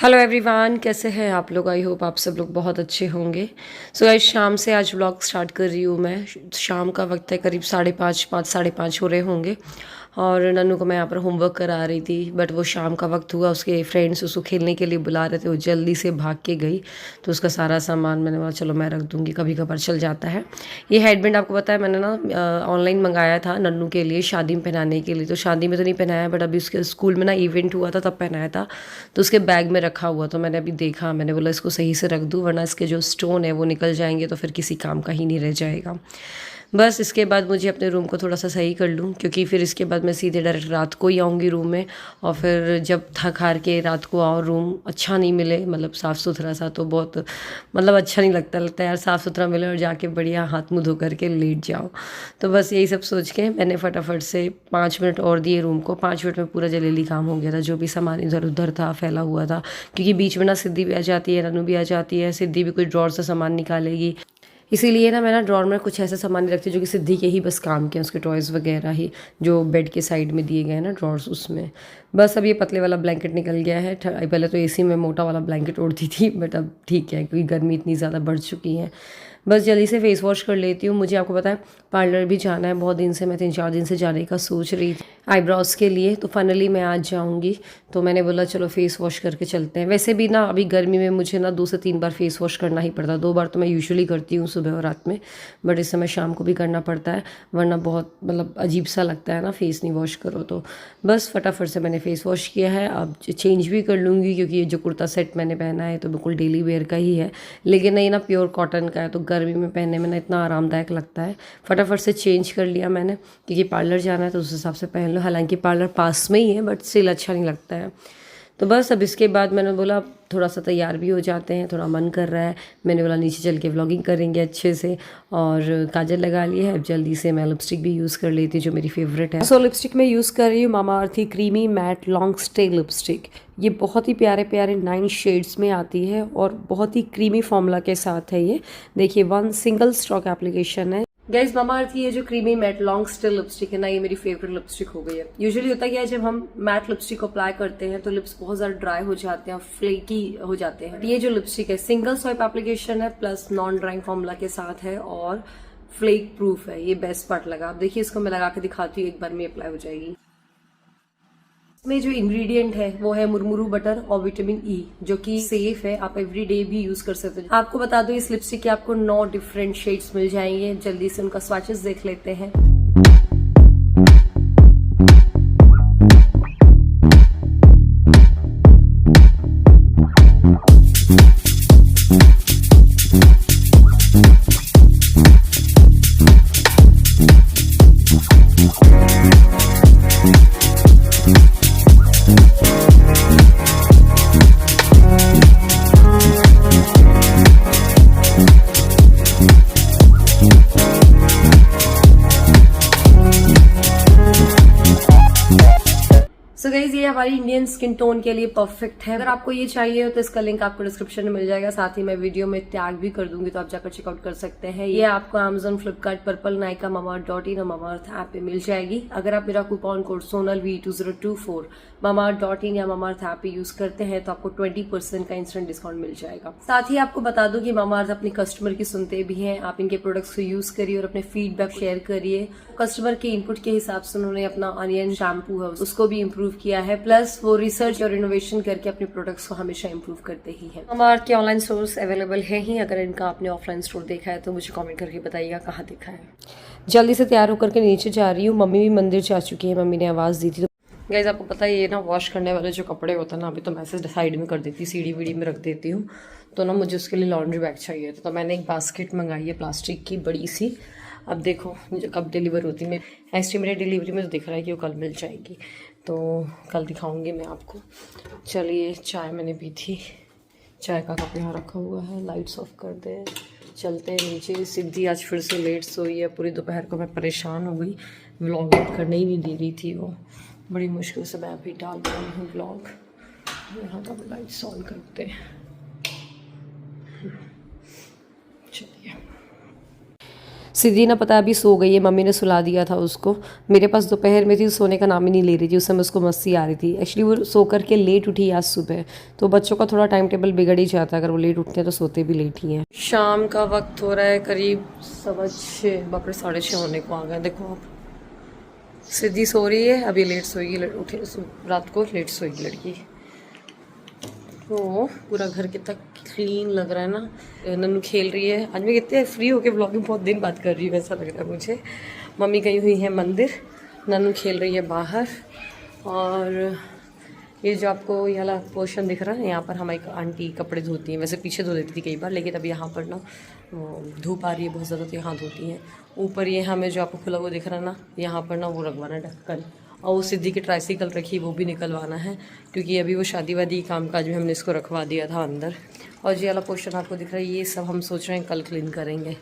Hello everyone, कैसे हैं आप लोग। आई होप आप सब लोग बहुत अच्छे होंगे। सो गाइस, शाम से आज व्लॉग स्टार्ट कर रही हूँ मैं। शाम का वक्त है, करीब 5:30 साढ़े 5 हो रहे होंगे। और नन्नू को मैं यहाँ पर होमवर्क करा रही थी, बट वो शाम का वक्त हुआ, उसके फ्रेंड्स उसको खेलने के लिए बुला रहे थे, वो जल्दी से भाग के गई। तो उसका सारा सामान मैंने बोला चलो मैं रख दूँगी, कभी कभार चल जाता है। ये हेडबैंड आपको पता है मैंने ना ऑनलाइन मंगाया था नन्नू के लिए, शादी में पहनाने के लिए। तो शादी में तो नहीं पहनाया, बट अभी उसके स्कूल में ना इवेंट हुआ था तब पहनाया था। तो उसके बैग में रखा हुआ, तो मैंने अभी देखा, मैंने बोला इसको सही से रख दूँ, वरना इसके जो स्टोन है वो निकल जाएंगे तो फिर किसी काम का ही नहीं रह जाएगा। बस इसके बाद मुझे अपने रूम को थोड़ा सा सही कर लूँ, क्योंकि फिर इसके बाद मैं सीधे डायरेक्ट रात को ही आऊँगी रूम में। और फिर जब थक हार के रात को आओ, रूम अच्छा नहीं मिले, मतलब साफ़ सुथरा सा, तो बहुत मतलब अच्छा नहीं लगता है यार, साफ़ सुथरा मिले और जाके बढ़िया हाथ मुँह धो करके लेट जाओ। तो बस यही सब सोच के मैंने फटाफट से 5 मिनट और दिए रूम को। 5 मिनट में पूरा जलेली काम हो गया था, जो भी सामान इधर उधर था फैला हुआ था। क्योंकि बीच में ना सिद्धि भी आ जाती है, ननू भी आ जाती है, सिद्धि भी कोई ड्रॉर से सामान निकालेगी। इसीलिए ना मैं ना ड्रॉर में कुछ ऐसे सामान नहीं रखती जो कि सिद्धि के ही बस काम के हैं, उसके टॉयज़ वगैरह ही, जो बेड के साइड में दिए गए हैं ना ड्रॉर्स, उसमें। बस अब ये पतले वाला ब्लैंकेट निकल गया है। पहले तो एसी में मोटा वाला ब्लैंकेट ओढ़ती थी, बट अब ठीक है क्योंकि गर्मी इतनी ज़्यादा बढ़ चुकी है। बस जल्दी से फेस वॉश कर लेती हूँ। मुझे आपको पता है पार्लर भी जाना है बहुत दिन से, मैं 3-4 दिन से जाने का सोच रही थी आईब्रोज़ के लिए। तो फाइनली मैं आज जाऊँगी, तो मैंने बोला चलो फेस वॉश करके चलते हैं। वैसे भी ना अभी गर्मी में मुझे ना 2 से 3 बार फेस वॉश करना ही पड़ता है। 2 बार तो मैं यूजुअली करती हूँ, सुबह और रात में, बट इस समय शाम को भी करना पड़ता है, वरना बहुत मतलब अजीब सा लगता है ना फेस नहीं वॉश करो तो। बस फटाफट से मैंने फेस वॉश किया है। अब चेंज भी कर लूँगी, क्योंकि ये जो कुर्ता सेट मैंने पहना है तो बिल्कुल डेली वेयर का ही है, लेकिन नहीं ना प्योर कॉटन का है, तो गर्मी में पहनने में ना इतना आरामदायक लगता है। फटाफट से चेंज कर लिया मैंने, क्योंकि पार्लर जाना है तो उस हिसाब से पहन लो। हालांकि पार्लर पास में ही है, बट स्टिल अच्छा नहीं लगता है। तो बस अब इसके बाद मैंने बोला थोड़ा सा तैयार भी हो जाते हैं, थोड़ा मन कर रहा है। मैंने बोला नीचे चल के व्लॉगिंग करेंगे अच्छे से। और काजल लगा ली है, अब जल्दी से मैं लिपस्टिक भी यूज़ कर लेती हूँ जो मेरी फेवरेट है। सो लिपस्टिक मैं यूज़ कर रही हूँ मामा अर्थ की creamy mat long stay lipstick. ये बहुत ही प्यारे प्यारे 9 शेड्स में आती है और बहुत ही क्रीमी फॉर्मूला के साथ है ये। देखिए 1 सिंगल स्ट्रोक एप्लीकेशन है। गाइस, मामा अर्थ की ये जो creamy mat long stay lipstick है ना, ये मेरी फेवरेट लिपस्टिक हो गई है। यूजुअली होता क्या है, जब हम मैट लिपस्टिक को अप्लाई करते हैं तो लिप्स बहुत ज्यादा ड्राई हो जाते हैं और फ्लेकी हो जाते हैं। ये जो लिपस्टिक है सिंगल स्वाइप एप्लीकेशन है, प्लस नॉन ड्राइंग फॉर्मूला के साथ है और फ्लेक प्रूफ है। ये बेस्ट पार्ट लगा। अब देखिए इसको मैं लगा के दिखाती हूँ, एक बार में अप्लाई हो जाएगी। इसमें जो इंग्रेडिएंट है वो है मुरमुरू बटर और विटामिन ई, जो कि सेफ है, आप एवरीडे भी यूज कर सकते हैं। आपको बता दो इस लिपस्टिक के आपको 9 डिफरेंट शेड्स मिल जाएंगे। जल्दी से उनका स्वैचेस देख लेते हैं। सो गाइज, ये हमारी इंडियन स्किन टोन के लिए परफेक्ट है। अगर आपको ये चाहिए हो तो इसका लिंक आपको डिस्क्रिप्शन में मिल जाएगा, साथ ही मैं वीडियो में टैग भी कर दूंगी, तो आप जाकर चेकआउट कर सकते हैं। ये आपको Amazon, Flipkart, purple, Nykaa, mamaearth.in और mamaearth ऐप पे मिल जाएगी। अगर आप मेरा कूपन कोड sonalv2024 mamaearth.in या mamaearth ऐप पे यूज करते हैं तो आपको 20% का इंस्टेंट डिस्काउंट मिल जाएगा। साथ ही आपको बता दूं कि mamaearth अपने कस्टमर की सुनते भी हैं। आप इनके प्रोडक्ट्स को यूज करिए और अपने फीडबैक शेयर करिए। कस्टमर के इनपुट के हिसाब से उन्होंने अपना अनियन शैम्पू है उसको भी इम्प्रूव किया है, प्लस वो रिसर्च और इनोवेशन करके अपने प्रोडक्ट्स को हमेशा इम्प्रूव करते ही हैं। हमारे के ऑनलाइन स्टोर्स अवेलेबल है ही। अगर इनका आपने ऑफलाइन स्टोर देखा है तो मुझे कमेंट करके बताइएगा कहाँ देखा है। जल्दी से तैयार होकर के नीचे जा रही हूँ। मम्मी भी मंदिर जा चुकी है, मम्मी ने आवाज़ दी थी। तो गाइस, आपको पता है ये ना वॉश करने वाले जो कपड़े होते हैं ना, अभी तो मैं साइड में कर देती, सीढ़ी वीढ़ी में रख देती हूँ। तो ना मुझे उसके लिए लॉन्ड्री बैग चाहिए था, तो मैंने एक बास्केट मंगाई है प्लास्टिक की बड़ी सी। अब देखो मुझे कब डिलीवर होती है। एस्टिमेटेड डिलीवरी में तो दिख रहा है कि वो कल मिल जाएगी, तो कल दिखाऊंगी मैं आपको। चलिए, चाय मैंने पी थी, चाय का कप यहाँ रखा हुआ है, लाइट्स ऑफ कर दे, चलते हैं नीचे। सिद्धि आज फिर से लेट सोई है, पूरी दोपहर को मैं परेशान हो गई, व्लॉग करने ही नहीं दे रही थी वो। बड़ी मुश्किल से मैं अभी डाल रही हूँ व्लॉग। यहाँ का लाइट्स ऑन करते हैं। चलिए, सिद्धि ना पता अभी सो गई है, मम्मी ने सुला दिया था उसको। मेरे पास दोपहर में थी, सोने का नाम ही नहीं ले रही थी, उस समय उसको मस्ती आ रही थी। एक्चुअली वो सो करके लेट उठी आज सुबह, तो बच्चों का थोड़ा टाइम टेबल बिगड़ ही जाता है, अगर वो लेट उठते हैं तो सोते भी लेट ही हैं। शाम का वक्त हो रहा है करीब 6:15, बाप रे 6:30 होने को आ गए। देखो आप, सिद्धि सो रही है, अभी लेट सोएगी, उठे रात को लेट सोएगी लड़की। तो पूरा घर कितना क्लीन लग रहा है ना। नन्नू खेल रही है। आज मैं कितने फ्री होके व्लॉगिंग बहुत दिन बात कर रही हूँ, ऐसा लग रहा है मुझे। मम्मी गई हुई है मंदिर, नन्नू खेल रही है बाहर। और ये जो आपको ये वाला पोर्शन दिख रहा है, यहाँ पर हमारी आंटी कपड़े धोती हैं। वैसे पीछे धो देती थी कई बार, लेकिन अब यहाँ पर ना धूप आ रही है बहुत ज़्यादा, तो यहाँ धोती हैं। ऊपर ये हमें जो आपको खुला वो दिख रहा है ना, यहाँ पर ना वो रखवाना ढक्कन। और वो सिद्धि की ट्राइसिकल रखी, वो भी निकलवाना है, क्योंकि अभी वो शादी वादी काम काज में हमने इसको रखवा दिया था अंदर। और ये वाला पोर्शन आपको दिख रहा है, ये सब हम सोच रहे हैं कल क्लीन करेंगे।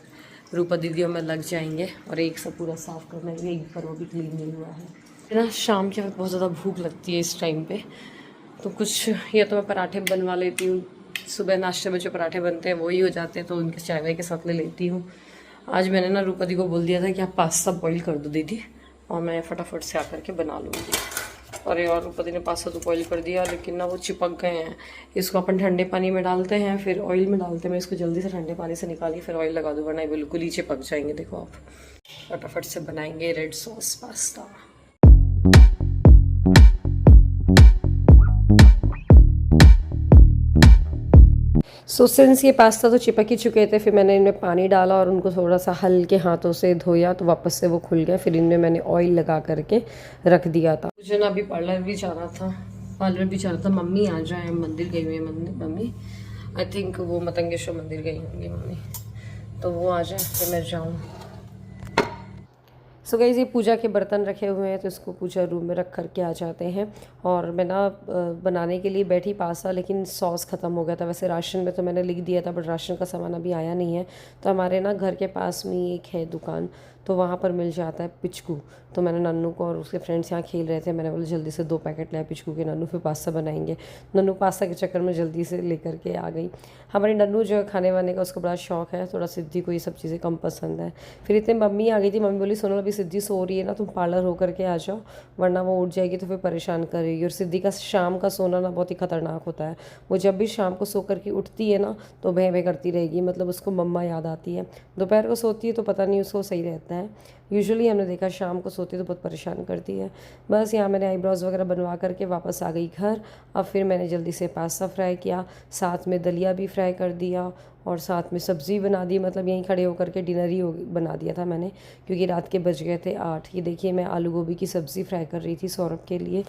रूपा दीदियों में लग जाएंगे और एक सब पूरा साफ़ करना है, एक पर वो भी क्लीन नहीं हुआ है ना। शाम के वक्त बहुत ज़्यादा भूख लगती है इस टाइम पे, तो कुछ या तो मैं पराठे बनवा लेती हूँ। सुबह नाश्ते में जो पराठे बनते हैं वही हो जाते हैं, तो उनके चाय वाय के साथ ले लेती हूँ। आज मैंने ना रूपा दी को बोल दिया था कि आप पास्ता बॉईल कर दो दीदी, और मैं फटाफट से आकर के बना लूँगी। अरे और रूपा दी ने पास्ता तो बॉईल कर दिया, लेकिन ना वो चिपक गए हैं। इसको अपन ठंडे पानी में डालते हैं, फिर ऑयल में डालते हैं। मैं इसको जल्दी से ठंडे पानी से निकाली, फिर ऑयल लगा दूँ, वरना बिल्कुल ही चिपक जाएंगे। देखो आप, फटाफट से बनाएंगे red sauce pasta. So since ये पास्ता तो चिपक ही चुके थे, फिर मैंने इनमें पानी डाला और उनको थोड़ा सा हल्के हाथों से धोया, तो वापस से वो खुल गए। फिर इनमें मैंने ऑयल लगा करके रख दिया था। मुझे ना अभी पार्लर भी जाना था, मम्मी आ जाए, मंदिर गई हुई है मम्मी। आई थिंक वो मतंगेश्वर मंदिर गई होंगी मम्मी, तो वो आ जाए फिर मैं जाऊँ। सो गाइस, ये पूजा के बर्तन रखे हुए हैं, तो इसको पूजा रूम में रख करके आ जाते हैं। और मैं ना बनाने के लिए बैठी पास्ता, लेकिन सॉस ख़त्म हो गया था। वैसे राशन में तो मैंने लिख दिया था, बट राशन का सामान अभी आया नहीं है। तो हमारे ना घर के पास में ही एक है दुकान, तो वहाँ पर मिल जाता है पिचकू। तो मैंने नन्नू को और उसके फ्रेंड्स यहाँ खेल रहे थे, मैंने बोला जल्दी से 2 पैकेट लाए पिचकू के नन्नू, फिर पास्ता बनाएंगे। नन्नू पास्ता के चक्कर में जल्दी से लेकर के आ गई। हमारी नन्नू जो है खाने वाने का उसको बड़ा शौक है, थोड़ा सिद्धि को ये सब चीज़ें कम पसंद है। फिर इतने मम्मी आ गई थी, मम्मी बोली सोनल अभी सिद्धि सो रही है ना, तुम पार्लर होकर के आ जाओ, वरना वो उठ जाएगी तो फिर परेशान करेगी। और सिद्धि का शाम का सोना ना बहुत ही खतरनाक होता है। वो जब भी शाम को सो करके उठती है ना, तो भय भय करती रहेगी, मतलब उसको मम्मा याद आती है। दोपहर को सोती है तो पता नहीं उसको सही रहता है। यूजुअली हमने देखा शाम को सोती है तो बहुत परेशान करती है। बस यहाँ मैंने आईब्रोज वगैरह बनवा करके वापस आ गई घर। अब फिर मैंने जल्दी से पास्ता फ्राई किया, साथ में दलिया भी फ्राई कर दिया, और साथ में सब्ज़ी बना दी। मतलब यहीं खड़े होकर के डिनर ही बना दिया था मैंने, क्योंकि रात के बज गए थे 8। ये देखिए, मैं आलू गोभी की सब्ज़ी फ्राई कर रही थी सौरभ के लिए।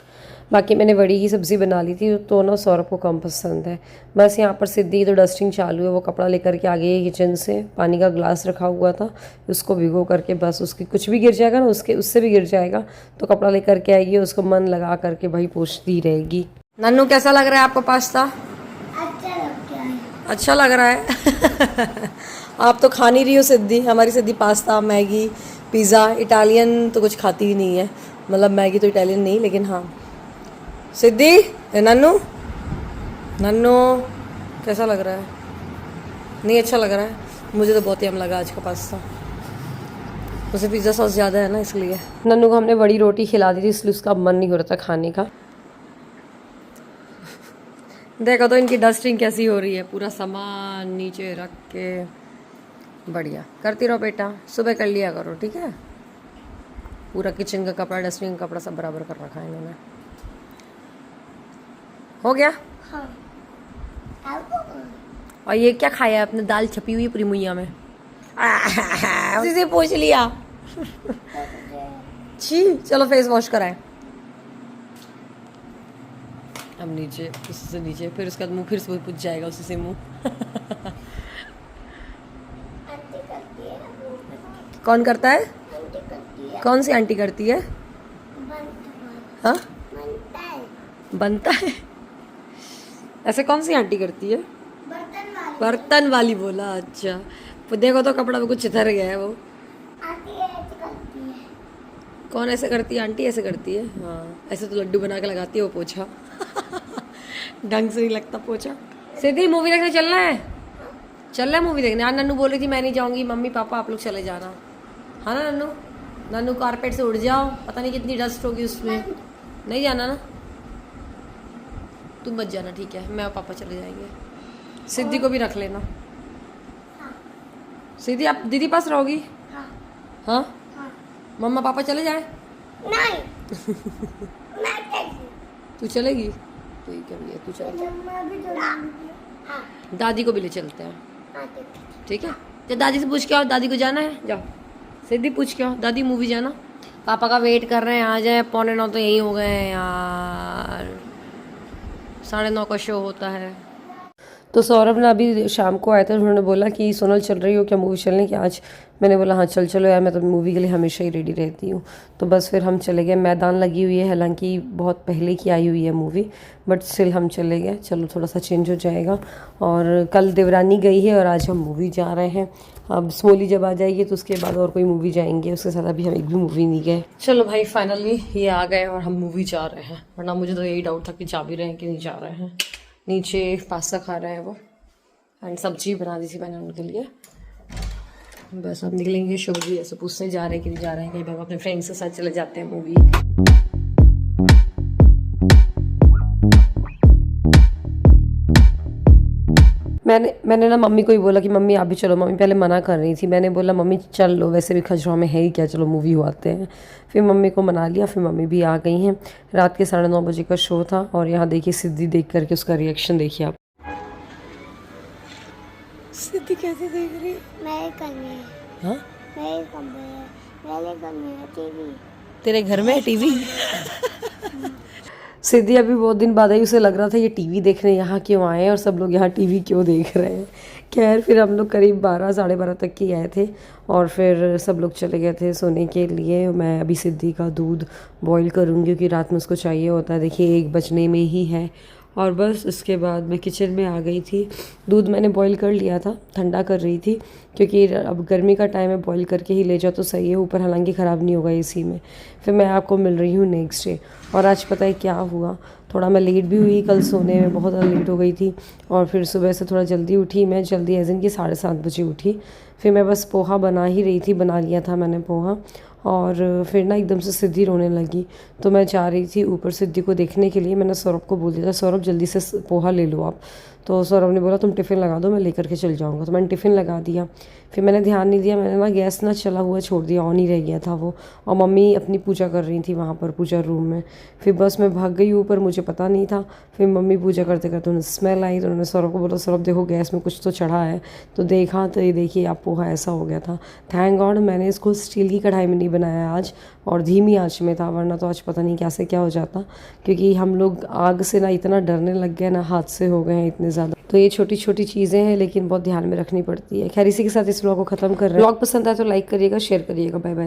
बाकी मैंने वड़ी की सब्ज़ी बना ली थी, तो ना सौरभ को कम पसंद है। बस यहाँ पर सिद्धि तो डस्टिंग चालू है, वो कपड़ा लेकर के आ गई है किचन से। पानी का ग्लास रखा हुआ था, उसको भिगो करके बस उसकी कुछ भी गिर जाएगा ना, उससे भी गिर जाएगा, तो कपड़ा लेकर के आएगी, उसको मन लगा करके भाई पोंछती रहेगी। नन्नू, कैसा लग रहा है आपको पास्ता? अच्छा लग रहा है। आप तो खा नहीं रही हो सिद्धि। हमारी सिद्धि पास्ता, मैगी, पिज़्ज़ा, इटालियन तो कुछ खाती ही नहीं है। मतलब मैगी तो इटालियन नहीं, लेकिन हाँ। सिद्धि, नन्नू नन्नू कैसा लग रहा है? नहीं अच्छा लग रहा है? मुझे तो बहुत ही अम लगा आज का पास्ता। उसे पिज़्ज़ा सॉस ज़्यादा है ना, इसलिए। नन्नू को हमने बड़ी रोटी खिला दी थी, इसलिए उसका मन नहीं हो रहा था खाने का। देखो तो इनकी डस्टिंग कैसी हो रही है, पूरा सामान नीचे रख के। बढ़िया करती रहो बेटा, सुबह कर लिया करो, ठीक है। पूरा किचन का कपड़ा, डस्टिंग का कपड़ा सब बराबर कर रखा है इन्होंने। हो गया? हाँ। और ये क्या खाया है आपने? दाल छपी हुई पूरी मुइया में। उसी से पूछ लिया। छी, चलो फेस वॉश कराए। अब नीचे, उसी से नीचे, फिर उसके बाद मुँह फिर से पूछ जाएगा उसी से मुँह। कौन करता है? कौन सी आंटी करती है? हाँ, बनता है। ऐसे कौन सी आंटी करती है? बर्तन वाली बोला, अच्छा। तो देखो तो कपड़ा में कुछ चिथर गया है। वो कौन ऐसे करती है? आंटी ऐसे करती है। हाँ, ऐसे तो लड्डू बना के लगाती है वो पोछा। ढंग से नहीं लगता पोछा। सीधी मूवी देखने चलना है? चल रहा है मूवी देखने? आज नन्नू बोल रही थी मैं नहीं जाऊंगी, मम्मी पापा आप लोग चले जाना। हाँ ना नन्नू? नन्नू कारपेट से उड़ जाओ, पता नहीं कितनी डस्ट होगी उसमें। नहीं जाना ना? तुम मत जाना, ठीक है, मैं और पापा चले जाएंगे। सिद्धि को भी रख लेना। सिद्धि आप दीदी पास रहोगी? हाँ। मम्मा पापा चले जाए? नहीं। तू चलेगी? ठीक है भैया, तू चल। दादी को भी ले चलते हैं, ठीक है? तो दादी से पूछ के आओ, दादी को जाना है, जाओ। सिद्धि पूछ के आओ, दादी मूवी जाना। पापा का वेट कर रहे हैं, आ जाए। 8:45 तो यही हो गए हैं यार, 9:30 का शो होता है। तो सौरभ ने अभी शाम को आया था, उन्होंने बोला कि सोनल चल रही हो क्या मूवी चलने की आज? मैंने बोला हाँ चल चलो यार, मैं तो मूवी के लिए हमेशा ही रेडी रहती हूँ। तो बस फिर हम चले गए। मैदान लगी हुई है, हालांकि बहुत पहले की आई हुई है मूवी, बट स्टिल हम चले गए। चलो थोड़ा सा चेंज हो जाएगा। और कल देवरानी गई है और आज हम मूवी जा रहे हैं। अब स्मोली जब आ जाएगी तो उसके बाद और कोई मूवी जाएंगे, उसके साथ अभी हम एक भी मूवी नहीं गए। चलो भाई फाइनली ये आ गए और हम मूवी जा रहे हैं, वरना मुझे तो यही डाउट था कि जा भी रहे हैं कि नहीं जा रहे हैं। नीचे पास्ता खा रहे हैं वो, एंड सब्जी बना दी थी मैंने उनके लिए। बस अब निकलेंगे। शुभ भी ऐसे पूछते जा रहे हैं कि नहीं जा रहे हैं, कहीं बार अपने फ्रेंड्स के साथ चले जाते हैं मूवी। मैंने ना मम्मी को ही बोला कि मम्मी आप भी चलो। मम्मी पहले मना कर रही थी, मैंने बोला मम्मी चल लो, वैसे भी खजुराहो में है ही क्या, चलो मूवी हो आते हैं। फिर मम्मी को मना लिया, फिर मम्मी भी आ गई हैं। रात के 9:30 बजे का शो था और यहाँ देखिए सिद्धि देख करके उसका रिएक्शन देखिए आप। सिद्धि कैसे देख रही? मेरे कमरे है। हाँ मेरे कमरे है, मेरे कमरे है टीवी। तेरे घर में है टीवी? सिद्धि अभी बहुत दिन बाद आई, उसे लग रहा था ये टीवी देखने यहाँ क्यों आए हैं और सब लोग यहाँ टीवी क्यों देख रहे हैं। खैर फिर हम लोग करीब 12 साढ़े 12 तक की आए थे और फिर सब लोग चले गए थे सोने के लिए। मैं अभी सिद्धि का दूध बॉईल करूँगी क्योंकि रात में उसको चाहिए होता है। देखिए 1 बजने में ही है। और बस उसके बाद मैं किचन में आ गई थी। दूध मैंने बॉईल कर लिया था, ठंडा कर रही थी क्योंकि अब गर्मी का टाइम है, बॉईल करके ही ले जाओ तो सही है, ऊपर हालांकि ख़राब नहीं होगा इसी में। फिर मैं आपको मिल रही हूँ नेक्स्ट डे। और आज पता है क्या हुआ, थोड़ा मैं लेट भी हुई, कल सोने में बहुत ज़्यादा लेट हो गई थी। और फिर सुबह से थोड़ा जल्दी उठी मैं, जल्दी एज इन की 7:30 बजे उठी। फिर मैं बस पोहा बना ही रही थी, बना लिया था मैंने पोहा। और फिर ना एकदम से सिद्धि रोने लगी, तो मैं जा रही थी ऊपर सिद्धि को देखने के लिए। मैंने सौरभ को बोल दिया था सौरभ जल्दी से पोहा ले लो आप। तो सौरभ ने बोला तुम टिफ़िन लगा दो, मैं लेकर के चल जाऊँगा। तो मैंने टिफ़िन लगा दिया। फिर मैंने ध्यान नहीं दिया, मैंने ना गैस ना चला हुआ छोड़ दिया, ऑन ही रह गया था वो। और मम्मी अपनी पूजा कर रही थी वहाँ पर पूजा रूम में। फिर बस मैं भाग गई ऊपर, मुझे पता नहीं था। फिर मम्मी पूजा करते करते उन्हें स्मेल आई, तो उन्होंने सौरभ को बोला सौरभ देखो गैस में कुछ तो चढ़ा है। तो देखा तो ये देखिए आप पोहा ऐसा हो गया था। थैंक गॉड मैंने इसको स्टील की कढ़ाई में नहीं बनाया आज, और धीमी आंच में था, वरना तो आज पता नहीं कैसे क्या हो जाता। क्योंकि हम लोग आग से ना इतना डरने लग गए ना, हादसे हो गए हैं इतने ज़्यादा। तो ये छोटी छोटी चीज़ें हैं लेकिन बहुत ध्यान में रखनी पड़ती है। खैर इसी के साथ इस व्लॉग को ख़त्म कर रहे हैं। व्लॉग पसंद आए तो लाइक करिएगा, शेयर करिएगा। Bye bye.